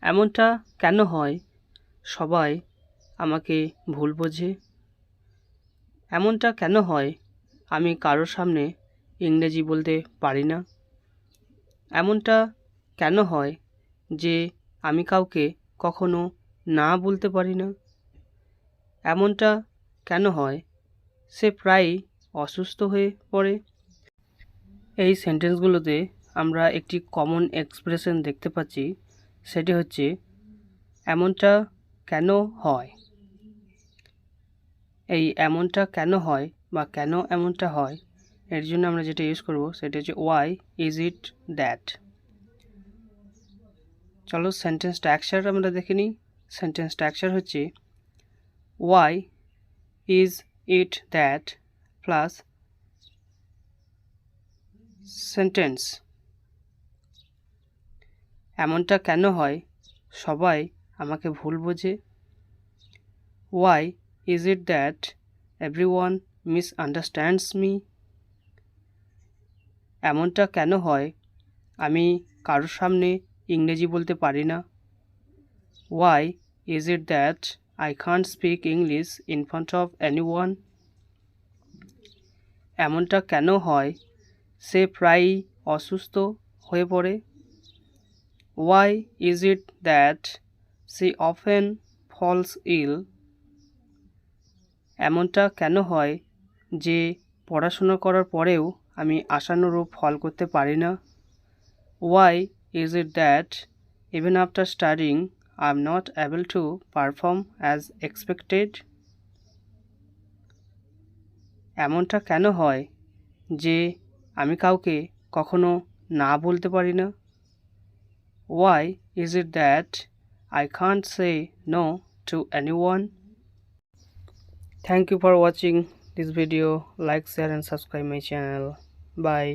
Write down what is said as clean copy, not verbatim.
এমনটা কেন হয় সবাই আমাকে ভুল বোঝে? এমনটা কেন হয় আমি কারোর সামনে ইংরেজি বলতে পারি না? এমনটা কেন হয় যে আমি কাউকে কখনো না বলতে পারি না? এমনটা কেন হয় সে প্রায়ই অসুস্থ হয়ে পড়ে? এই সেন্টেন্সগুলোতে আমরা একটি কমন এক্সপ্রেশন দেখতে পাচ্ছি, সেটি হচ্ছে এমনটা কেন হয়। এই এমনটা কেন হয় বা কেন এমনটা হয় এর জন্য আমরা যেটা ইউজ করব সেটা হচ্ছে ওয়াই ইজ ইট দ্যাট। চলো সেন্টেন্স স্ট্রাকচার আমরা দেখে নিই। সেন্টেন্স স্ট্রাকচার হচ্ছে why is it that plus sentence. এমনটা কেন হয় সবাই আমাকে ভুল বোঝে? Why is it that everyone misunderstands me? এমনটা কেন হয় আমি কারোর সামনে ইংরেজি বলতে পারি না? Why is it that I can't speak English in front of anyone? এমনটা কেন হয় সে প্রায়ই অসুস্থ হয়ে পড়ে? Why is it that she often falls ill? এমনটা কেন হয় যে পড়াশোনা করার পরেও আমি আশানুরূপ ফল করতে পারি না? Why is it that even after studying I am not able to perform as expected? এমনটা কেন হয় যে আমি কাউকে কখনো না বলতে পারি না? Why is it that I can't say no to anyone? Thank you for watching this video. Like, share and subscribe my channel. Bye.